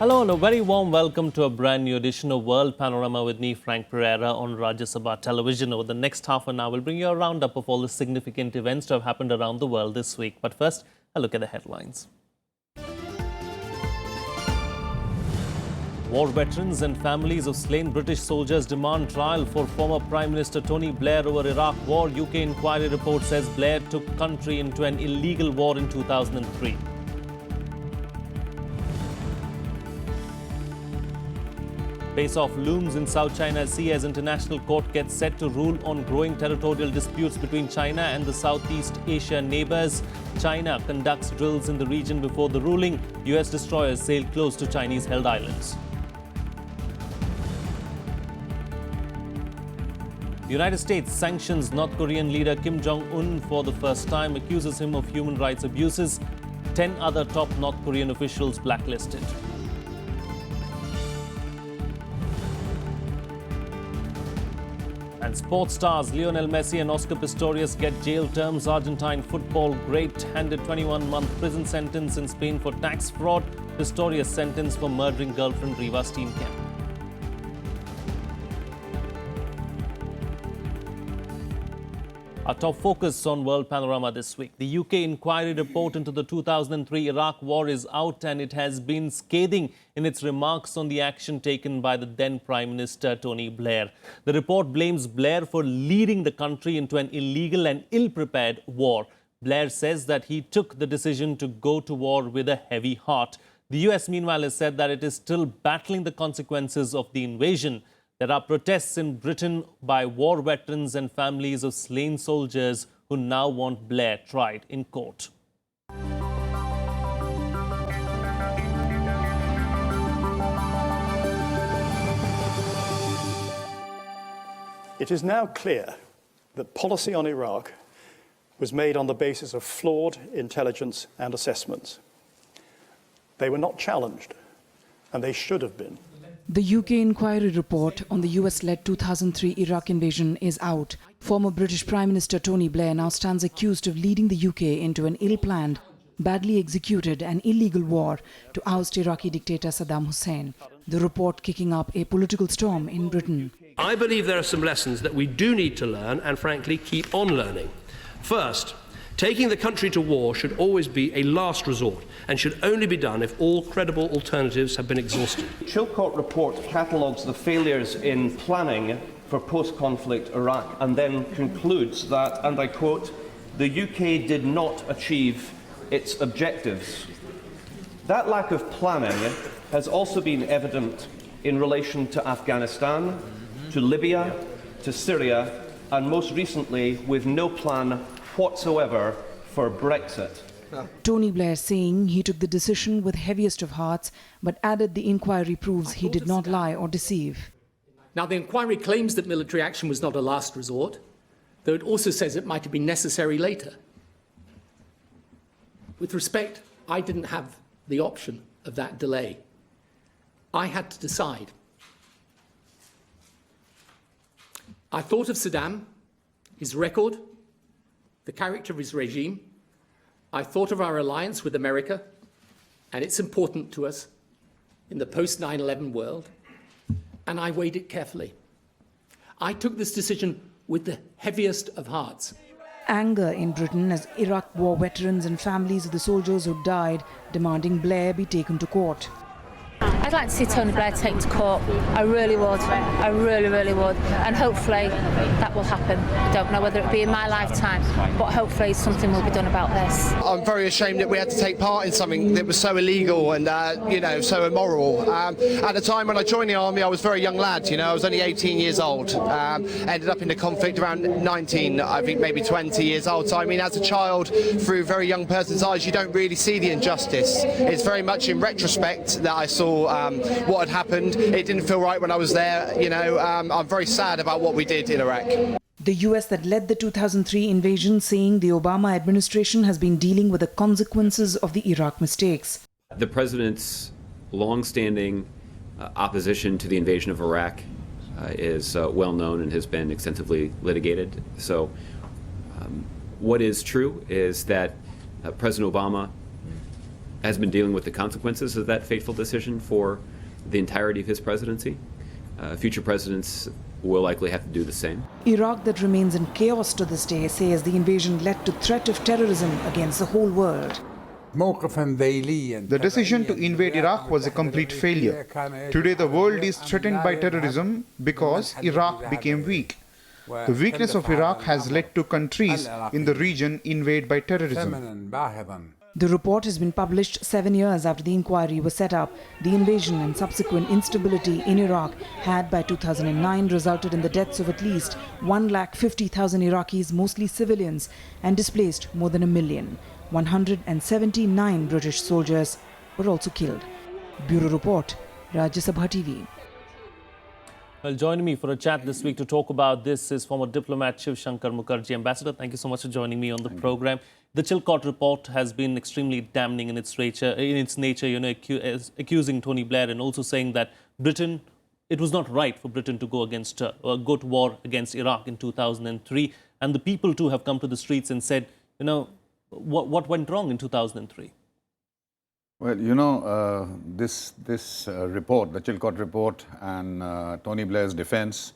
Hello and a very warm welcome to a brand new edition of World Panorama with me, Frank Pereira, on Rajya Sabha television. Over the next half an hour, we'll bring you a roundup of all the significant events that have happened around the world this week. But first, a look at the headlines. War veterans and families of slain British soldiers demand trial for former Prime Minister Tony Blair over Iraq war. UK inquiry report says Blair took country into an illegal war in 2003. Face-off looms in South China Sea as international court gets set to rule on growing territorial disputes between China and the Southeast Asia neighbors. China conducts drills in the region before the ruling. US destroyers sail close to Chinese-held islands. The United States sanctions North Korean leader Kim Jong-un for the first time, accuses him of human rights abuses. 10 other top North Korean officials blacklisted. And sports stars Lionel Messi and Oscar Pistorius get jail terms. Argentine football great handed 21-month prison sentence in Spain for tax fraud. Pistorius sentenced for murdering girlfriend Riva Steenkamp. Our top focus on World Panorama this week. The UK inquiry report into the 2003 Iraq war is out, and it has been scathing in its remarks on the action taken by the then Prime Minister Tony Blair. The report blames Blair for leading the country into an illegal and ill-prepared war. Blair says that he took the decision to go to war with a heavy heart. The US, meanwhile, has said that it is still battling the consequences of the invasion. There are protests in Britain by war veterans and families of slain soldiers who now want Blair tried in court. It is now clear that policy on Iraq was made on the basis of flawed intelligence and assessments. They were not challenged, and they should have been. The UK inquiry report on the US-led 2003 Iraq invasion is out. Former British Prime Minister Tony Blair now stands accused of leading the UK into an ill-planned, badly executed and illegal war to oust Iraqi dictator Saddam Hussein. The report kicking up a political storm in Britain. I believe there are some lessons that we do need to learn and, frankly, keep on learning. First, taking the country to war should always be a last resort and should only be done if all credible alternatives have been exhausted. The Chilcot report catalogues the failures in planning for post-conflict Iraq and then concludes that, and I quote, "the UK did not achieve its objectives." That lack of planning has also been evident in relation to Afghanistan, to Libya, to Syria, and most recently with no plan whatsoever for Brexit. Tony Blair saying he took the decision with heaviest of hearts, but added the inquiry proves he did not lie or deceive. Now, the inquiry claims that military action was not a last resort, though it also says it might have been necessary later. With respect, I didn't have the option of that delay. I had to decide. I thought of Saddam, his record, the character of his regime. I thought of our alliance with America, and it's important to us in the post-9/11 world, and I weighed it carefully. I took this decision with the heaviest of hearts. Anger in Britain as Iraq war veterans and families of the soldiers who died demanding Blair be taken to court. I'd like to see Tony Blair taken to court. I really would. I really, really would. And hopefully that will happen. I don't know whether it'll be in my lifetime, but hopefully something will be done about this. I'm very ashamed that we had to take part in something that was so illegal and, so immoral. At the time when I joined the army, I was a very young lad, I was only 18 years old. Ended up in the conflict around 19, I think maybe 20 years old. So, as a child, through a very young person's eyes, you don't really see the injustice. It's very much in retrospect that I saw what had happened. It didn't feel right when I was there. I'm very sad about what we did in Iraq. The US that led the 2003 invasion saying the Obama administration has been dealing with the consequences of the Iraq mistakes. The president's long-standing opposition to the invasion of Iraq is well known and has been extensively litigated. So what is true is that President Obama has been dealing with the consequences of that fateful decision for the entirety of his presidency. Future presidents will likely have to do the same. Iraq, that remains in chaos to this day, says the invasion led to threat of terrorism against the whole world. The decision to invade Iraq was a complete failure. Today the world is threatened by terrorism because Iraq became weak. The weakness of Iraq has led to countries in the region invaded by terrorism. The report has been published 7 years after the inquiry was set up. The invasion and subsequent instability in Iraq had by 2009 resulted in the deaths of at least 150,000 Iraqis, mostly civilians, and displaced more than 1 million. 179 British soldiers were also killed. Bureau Report, Rajya Sabha TV. Well, joining me for a chat this week to talk about this is former diplomat Shiv Shankar Mukherjee. Ambassador, thank you so much for joining me on the program. The Chilcot report has been extremely damning in its nature, accusing Tony Blair and also saying that it was not right for Britain to go to war against Iraq in 2003. And the people too have come to the streets and said, what went wrong in 2003? Well, this report, the Chilcot report, and Tony Blair's defense,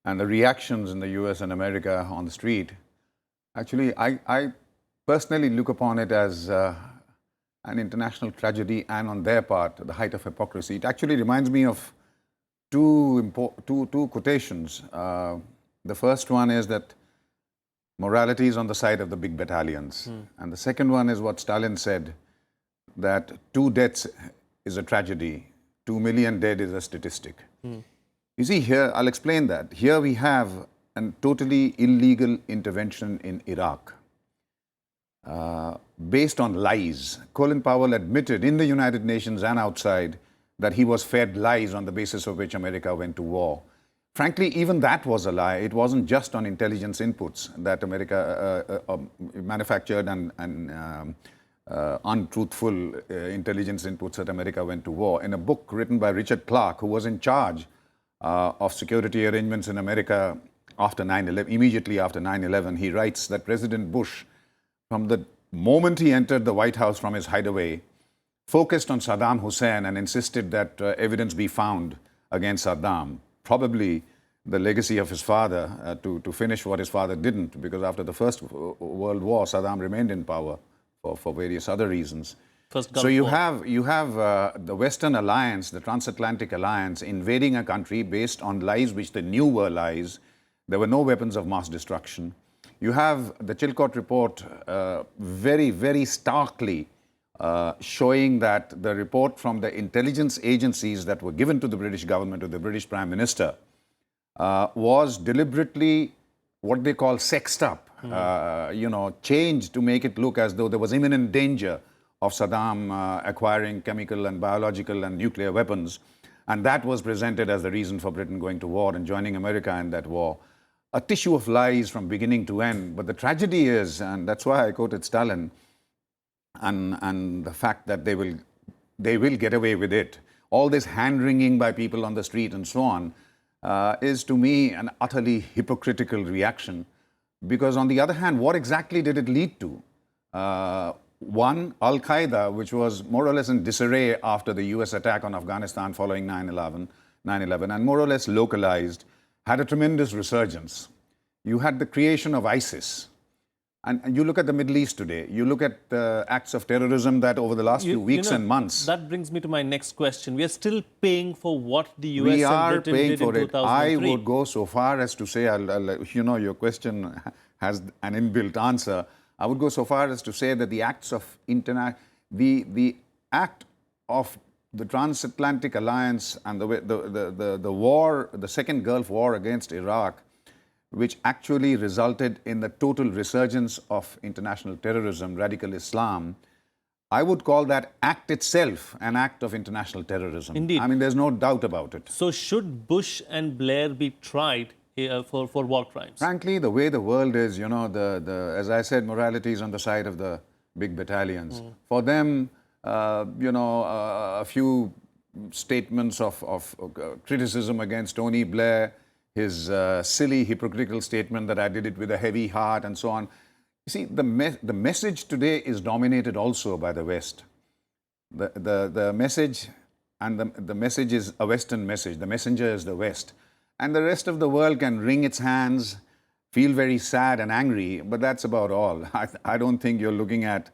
and the reactions in the US and America on the street, actually, I personally look upon it as an international tragedy, and on their part, the height of hypocrisy. It actually reminds me of two quotations. The first one is that morality is on the side of the big battalions. And the second one is what Stalin said, that 2 deaths is a tragedy, 2 million dead is a statistic. You see here, I'll explain that. Here we have a totally illegal intervention in Iraq based on lies. Colin Powell admitted in the United Nations and outside that he was fed lies on the basis of which America went to war. Frankly, even that was a lie. It wasn't just on intelligence inputs that America manufactured and untruthful intelligence inputs that America went to war. In a book written by Richard Clarke, who was in charge of security arrangements in America after 9/11, immediately after 9/11, he writes that President Bush, from the moment he entered the White House from his hideaway, focused on Saddam Hussein and insisted that evidence be found against Saddam. Probably the legacy of his father to finish what his father didn't, because after the First World War, Saddam remained in power for various other reasons. So you have the Western Alliance, the Transatlantic Alliance, invading a country based on lies which they knew were lies. There were no weapons of mass destruction. You have the Chilcot report very, very starkly showing that the report from the intelligence agencies that were given to the British government, to the British Prime Minister, was deliberately what they call sexed up, changed to make it look as though there was imminent danger of Saddam acquiring chemical and biological and nuclear weapons. And that was presented as the reason for Britain going to war and joining America in that war. A tissue of lies from beginning to end. But the tragedy is, and that's why I quoted Stalin, and the fact that they will get away with it. All this hand-wringing by people on the street and so on is, to me, an utterly hypocritical reaction. Because on the other hand, what exactly did it lead to? One, Al-Qaeda, which was more or less in disarray after the US attack on Afghanistan following 9/11, and more or less localized, had a tremendous resurgence. You had the creation of ISIS. And you look at the Middle East today, you look at the acts of terrorism that over the last few weeks and months. That brings me to my next question. We are still paying for what the US and Britain did in 2003. I would go so far as to say, your question has an inbuilt answer. I would go so far as to say that the acts of the act of the Transatlantic Alliance and the war, the second Gulf War against Iraq, which actually resulted in the total resurgence of international terrorism, radical Islam, I would call that act itself an act of international terrorism. Indeed. I mean, there's no doubt about it. So should Bush and Blair be tried for war crimes? Frankly, the way the world is, as I said, morality is on the side of the big battalions. For them, a few statements of criticism against Tony Blair, his silly, hypocritical statement that I did it with a heavy heart and so on. You see, the message today is dominated also by the West. The message, and the message is a Western message. The messenger is the West. And the rest of the world can wring its hands, feel very sad and angry, but that's about all. I don't think you're looking at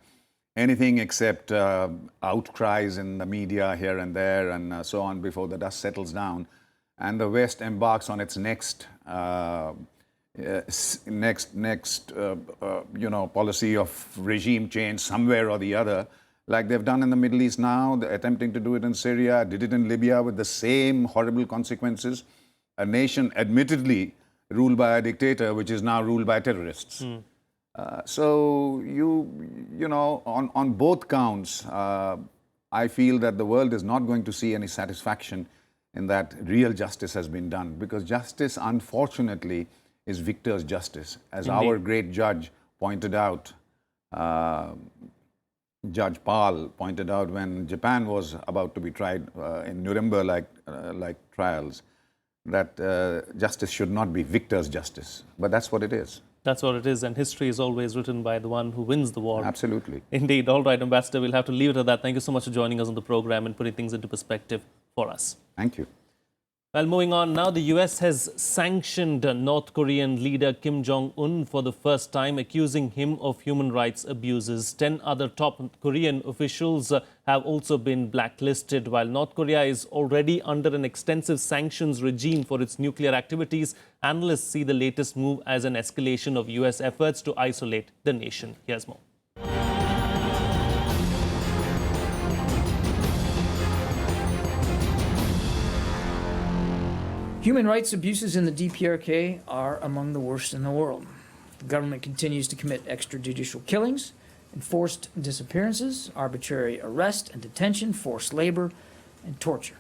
anything except outcries in the media here and there and so on before the dust settles down and the West embarks on its next policy of regime change somewhere or the other, like they've done in the Middle East now. They're attempting to do it in Syria, did it in Libya with the same horrible consequences. A nation admittedly ruled by a dictator, which is now ruled by terrorists. So on both counts, I feel that the world is not going to see any satisfaction in that real justice has been done, because justice, unfortunately, is victor's justice. As Indeed. Our great judge pointed out, Judge Paul pointed out when Japan was about to be tried in Nuremberg like trials, that justice should not be victor's justice. But that's what it is. That's what it is, and history is always written by the one who wins the war. Absolutely. Indeed. All right, Ambassador, we'll have to leave it at that. Thank you so much for joining us on the program and putting things into perspective for us. Thank you. Well, moving on now, the US has sanctioned North Korean leader Kim Jong-un for the first time, accusing him of human rights abuses. 10 other top Korean officials have also been blacklisted. While North Korea is already under an extensive sanctions regime for its nuclear activities, analysts see the latest move as an escalation of US efforts to isolate the nation. Here's more. Human rights abuses in the DPRK are among the worst in the world. The government continues to commit extrajudicial killings, enforced disappearances, arbitrary arrest and detention, forced labor, and torture.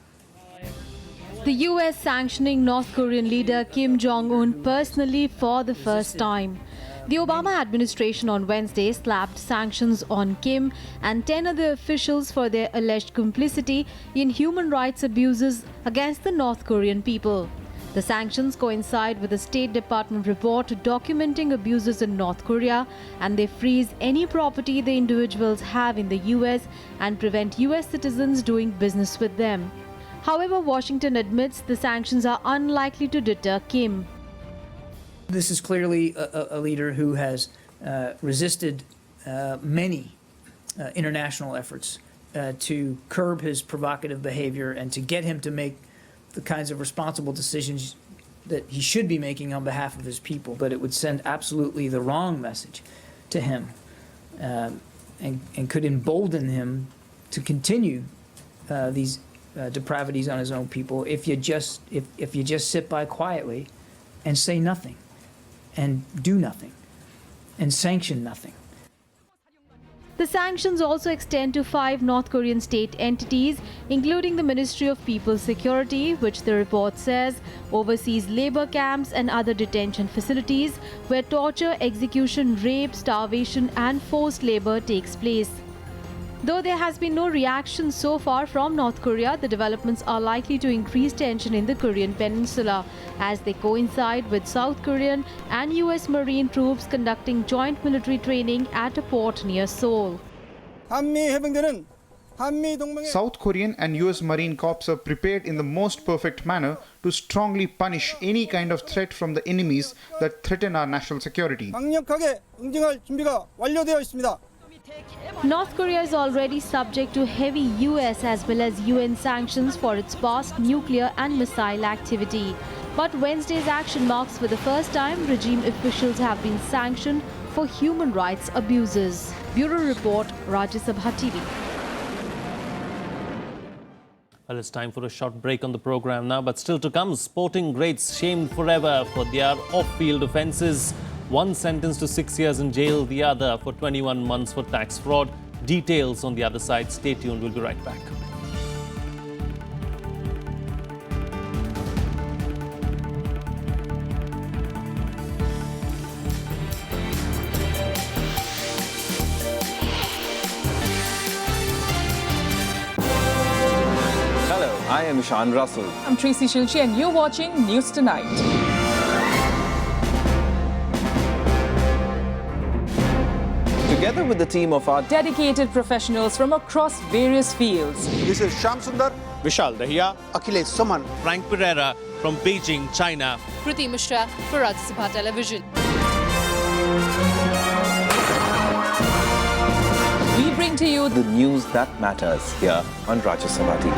The US sanctioning North Korean leader Kim Jong-un personally for the first time. The Obama administration on Wednesday slapped sanctions on Kim and 10 other officials for their alleged complicity in human rights abuses against the North Korean people. The sanctions coincide with a State Department report documenting abuses in North Korea, and they freeze any property the individuals have in the US and prevent US citizens doing business with them. However, Washington admits the sanctions are unlikely to deter Kim. This is clearly a leader who has resisted many international efforts to curb his provocative behavior and to get him to make the kinds of responsible decisions that he should be making on behalf of his people. But it would send absolutely the wrong message to him and could embolden him to continue these depravities on his own people if you just sit by quietly and say nothing and do nothing and sanction nothing. The sanctions also extend to 5 North Korean state entities, including the Ministry of People's Security, which the report says oversees labor camps and other detention facilities where torture, execution, rape, starvation and forced labor takes place. Though there has been no reaction so far from North Korea, the developments are likely to increase tension in the Korean peninsula as they coincide with South Korean and US Marine troops conducting joint military training at a port near Seoul. South Korean and US Marine Corps are prepared in the most perfect manner to strongly punish any kind of threat from the enemies that threaten our national security. North Korea is already subject to heavy US as well as UN sanctions for its past nuclear and missile activity. But Wednesday's action marks for the first time regime officials have been sanctioned for human rights abuses. Bureau Report, Rajya Sabha TV. Well, it's time for a short break on the program now, but still to come, sporting greats shamed forever for their off-field offences. One sentenced to 6 years in jail, the other for 21 months for tax fraud. Details on the other side. Stay tuned, we'll be right back. Hello, I am Ishan Russell. I'm Tracy Shilchi and you're watching News Tonight. To together with the team of our dedicated professionals from across various fields. This is Shyam Sundar, Vishal Dahiya, Akhilesh Suman, Frank Pereira from Beijing, China. Kriti Mishra for Rajya Sabha Television. We bring to you the news that matters here on Rajya Sabha TV.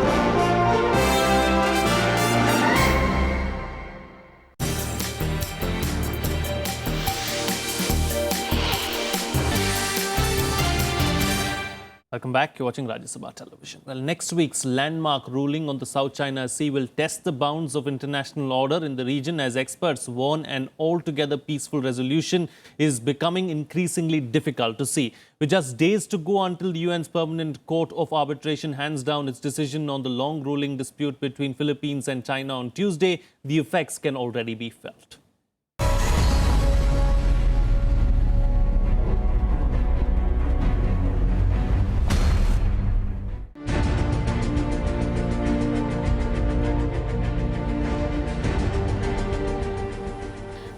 Welcome back. You're watching Rajya Sabha Television. Well, next week's landmark ruling on the South China Sea will test the bounds of international order in the region as experts warn an altogether peaceful resolution is becoming increasingly difficult to see. With just days to go until the UN's Permanent Court of Arbitration hands down its decision on the long-ruling dispute between Philippines and China on Tuesday, the effects can already be felt.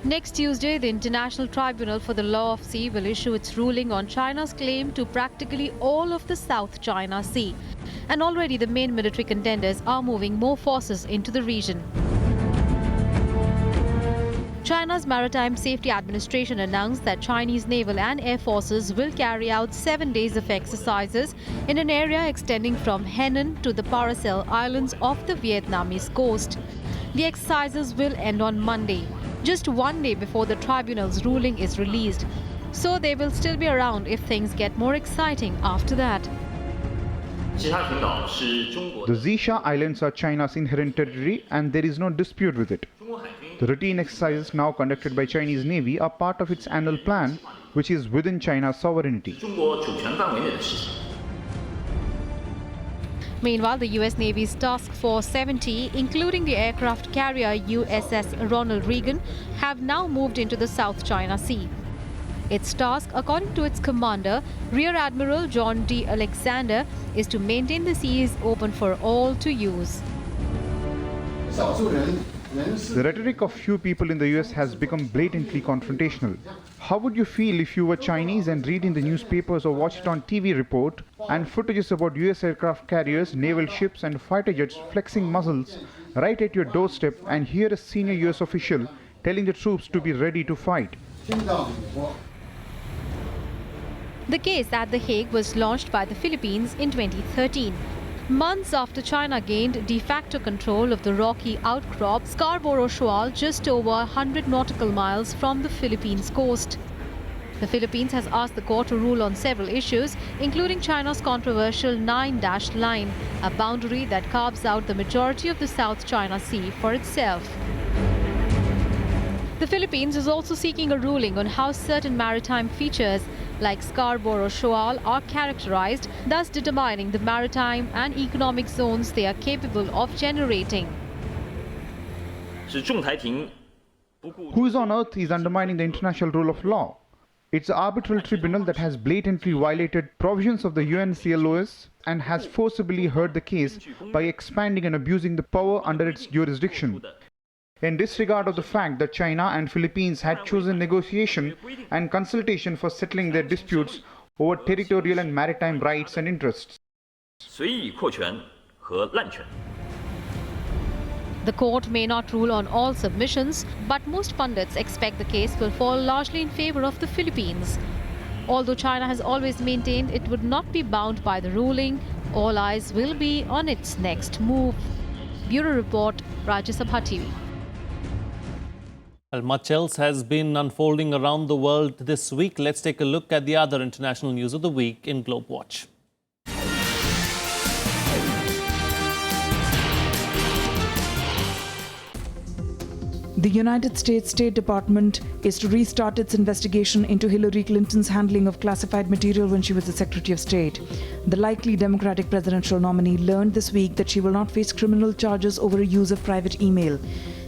Next Tuesday, the International Tribunal for the Law of Sea will issue its ruling on China's claim to practically all of the South China Sea. And already the main military contenders are moving more forces into the region. China's Maritime Safety Administration announced that Chinese naval and air forces will carry out 7 days of exercises in an area extending from Henan to the Paracel Islands off the Vietnamese coast. The exercises will end on Monday, just 1 day before the tribunal's ruling is released. So they will still be around if things get more exciting after that. The Zisha Islands are China's inherent territory and there is no dispute with it. The routine exercises now conducted by Chinese Navy are part of its annual plan, which is within China's sovereignty. Meanwhile, the US Navy's Task Force 70, including the aircraft carrier USS Ronald Reagan, have now moved into the South China Sea. Its task, according to its commander, Rear Admiral John D. Alexander, is to maintain the seas open for all to use. The rhetoric of few people in the US has become blatantly confrontational. How would you feel if you were Chinese and read in the newspapers or watch it on TV report and footages about US aircraft carriers, naval ships and fighter jets flexing muscles right at your doorstep and hear a senior US official telling the troops to be ready to fight? The case at The Hague was launched by the Philippines in 2013. Months after China gained de facto control of the rocky outcrop Scarborough Shoal just over 100 nautical miles from the Philippines coast. The Philippines has asked the court to rule on several issues, including China's controversial 9-dash line, a boundary that carves out the majority of the South China Sea for itself. The Philippines is also seeking a ruling on how certain maritime features like Scarborough Shoal are characterized, thus determining the maritime and economic zones they are capable of generating. Who on earth is undermining the international rule of law? It's the arbitral tribunal that has blatantly violated provisions of the UNCLOS and has forcibly heard the case by expanding and abusing the power under its jurisdiction. In disregard of the fact that China and Philippines had chosen negotiation and consultation for settling their disputes over territorial and maritime rights and interests. The court may not rule on all submissions, but most pundits expect the case will fall largely in favor of the Philippines. Although China has always maintained it would not be bound by the ruling, all eyes will be on its next move. Bureau Report, Rajya Sabha TV. Well, much else has been unfolding around the world this week. Let's take a look at the other international news of the week in Globe Watch. The United States State Department is to restart its investigation into Hillary Clinton's handling of classified material when she was the Secretary of State. The likely Democratic presidential nominee learned this week that she will not face criminal charges over use of private email.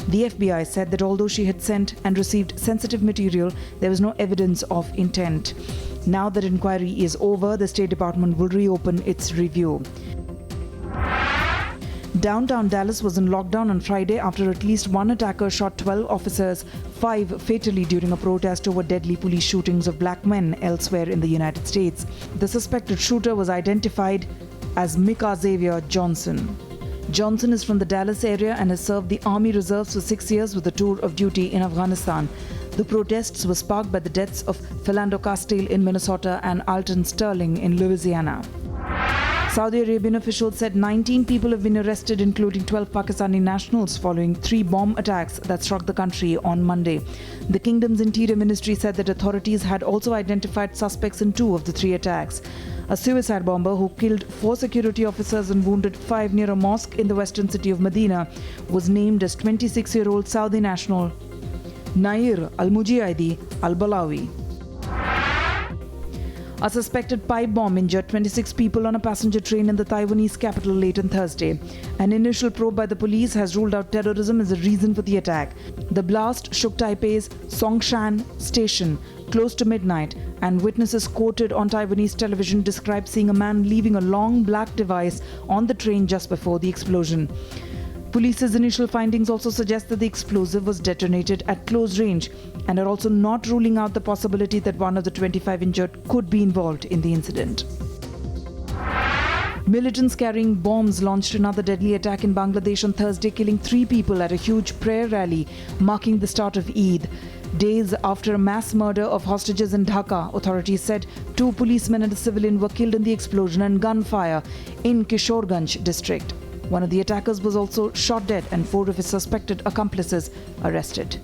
The FBI said that although she had sent and received sensitive material, there was no evidence of intent. Now that inquiry is over, the State Department will reopen its review. Downtown Dallas was in lockdown on Friday after at least one attacker shot 12 officers, 5 fatally during a protest over deadly police shootings of black men elsewhere in the United States. The suspected shooter was identified as Micah Xavier Johnson. Johnson is from the Dallas area and has served the Army Reserves for 6 years with a tour of duty in Afghanistan. The protests were sparked by the deaths of Philando Castile in Minnesota and Alton Sterling in Louisiana. Saudi Arabian officials said 19 people have been arrested, including 12 Pakistani nationals, following 3 bomb attacks that struck the country on Monday. The kingdom's interior ministry said that authorities had also identified suspects in 2 of the 3 attacks. A suicide bomber who killed 4 security officers and wounded 5 near a mosque in the western city of Medina was named as 26-year-old Saudi national Nair al-Mujahidi al-Balawi. A suspected pipe bomb injured 26 people on a passenger train in the Taiwanese capital late on Thursday. An initial probe by the police has ruled out terrorism as a reason for the attack. The blast shook Taipei's Songshan station close to midnight, and witnesses quoted on Taiwanese television described seeing a man leaving a long black device on the train just before the explosion. Police's initial findings also suggest that the explosive was detonated at close range and are also not ruling out the possibility that one of the 25 injured could be involved in the incident. Militants carrying bombs launched another deadly attack in Bangladesh on Thursday, killing 3 people at a huge prayer rally marking the start of Eid. Days after a mass murder of hostages in Dhaka, authorities said 2 policemen and a civilian were killed in the explosion and gunfire in Kishorganj district. One of the attackers was also shot dead and 4 of his suspected accomplices arrested.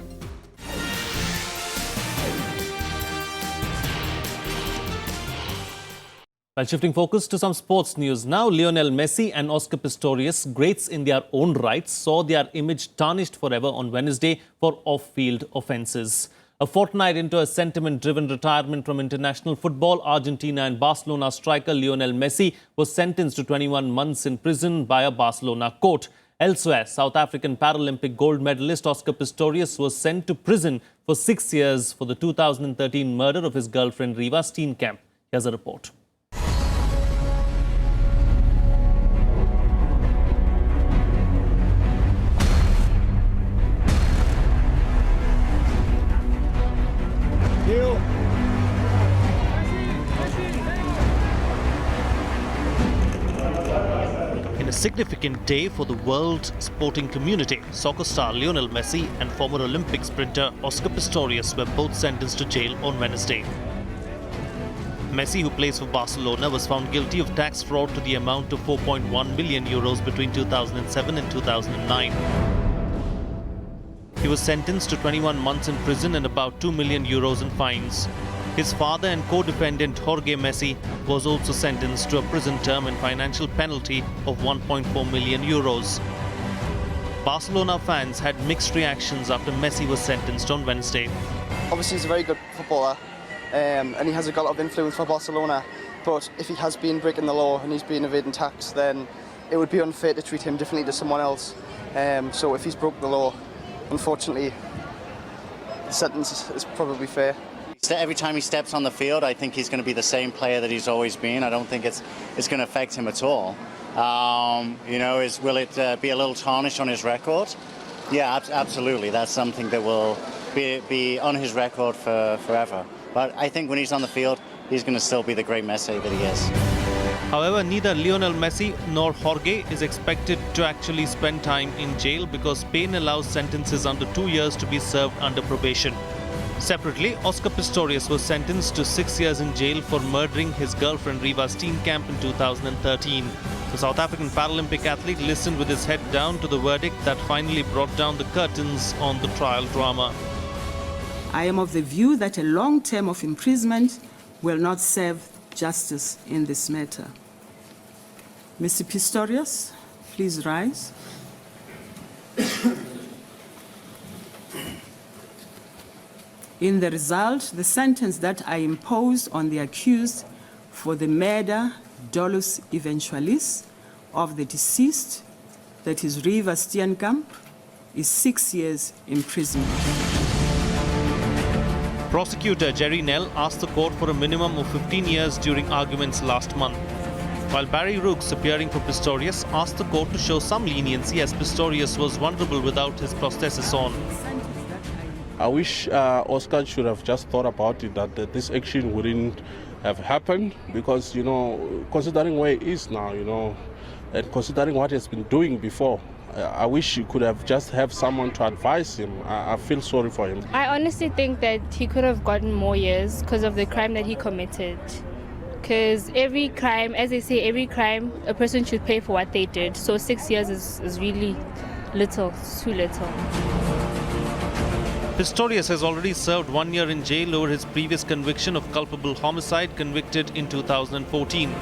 Well, shifting focus to some sports news now, Lionel Messi and Oscar Pistorius, greats in their own rights, saw their image tarnished forever on Wednesday for off-field offences. A fortnight into a sentiment-driven retirement from international football, Argentina and Barcelona striker Lionel Messi was sentenced to 21 months in prison by a Barcelona court. Elsewhere, South African Paralympic gold medalist Oscar Pistorius was sent to prison for 6 years for the 2013 murder of his girlfriend Riva Steenkamp. Here's a report. In a significant day for the world sporting community, soccer star Lionel Messi and former Olympic sprinter Oscar Pistorius were both sentenced to jail on Wednesday. Messi, who plays for Barcelona, was found guilty of tax fraud to the amount of 4.1 million euros between 2007 and 2009. He was sentenced to 21 months in prison and about 2 million euros in fines. His father and co-defendant Jorge Messi was also sentenced to a prison term and financial penalty of 1.4 million euros. Barcelona fans had mixed reactions after Messi was sentenced on Wednesday. Obviously he's a very good footballer and he has a lot of influence for Barcelona, but if he has been breaking the law and he's been evading tax, then it would be unfair to treat him differently to someone else. So if he's broke the law, unfortunately the sentence is probably fair. Every time he steps on the field, I think he's going to be the same player that he's always been. I don't think it's going to affect him at all. Will it be a little tarnish on his record? Yeah, absolutely. That's something that will be on his record for forever. But I think when he's on the field, he's going to still be the great Messi that he is. However, neither Lionel Messi nor Jorge is expected to actually spend time in jail because Spain allows sentences under 2 years to be served under probation. Separately, Oscar Pistorius was sentenced to 6 years in jail for murdering his girlfriend Riva Steenkamp in 2013. The South African Paralympic athlete listened with his head down to the verdict that finally brought down the curtains on the trial drama. I am of the view that a long term of imprisonment will not serve justice in this matter. Mr. Pistorius, please rise. In the result, the sentence that I imposed on the accused for the murder dolus eventualis of the deceased, that is Riva Steenkamp, is 6 years imprisonment. Prosecutor Jerry Nell asked the court for a minimum of 15 years during arguments last month. while Barry Rooks, appearing for Pistorius, asked the court to show some leniency as Pistorius was vulnerable without his prosthesis on. I wish Oscar should have just thought about it, that this action wouldn't have happened, because, you know, considering where he is now, you know, and considering what he's been doing before, I wish you could have just have someone to advise him. I feel sorry for him. I honestly think that he could have gotten more years because of the crime that he committed. Because every crime, as they say, every crime, a person should pay for what they did. So 6 years is really little, it's too little. Pistorius has already served 1 year in jail over his previous conviction of culpable homicide, convicted in 2014.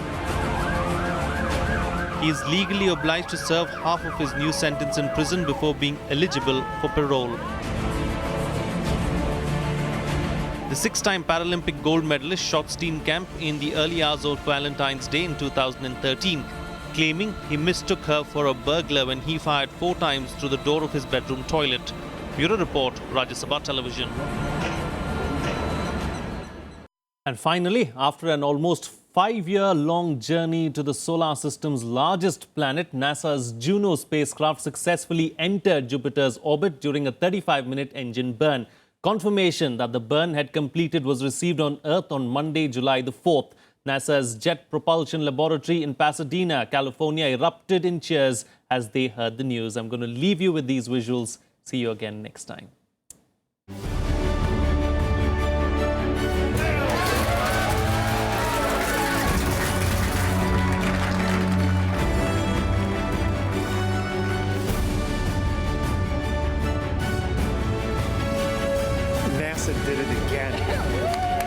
He is legally obliged to serve half of his new sentence in prison before being eligible for parole. The six-time Paralympic gold medalist shot Steenkamp in the early hours of Valentine's Day in 2013, claiming he mistook her for a burglar when he fired 4 times through the door of his bedroom toilet. Bureau Report, Rajya Sabha Television. And finally, after an almost 5-year-long journey to the solar system's largest planet, NASA's Juno spacecraft successfully entered Jupiter's orbit during a 35-minute engine burn. Confirmation that the burn had completed was received on Earth on Monday, July the 4th. NASA's Jet Propulsion Laboratory in Pasadena, California erupted in cheers as they heard the news. I'm going to leave you with these visuals. See you again next time. NASA did it again.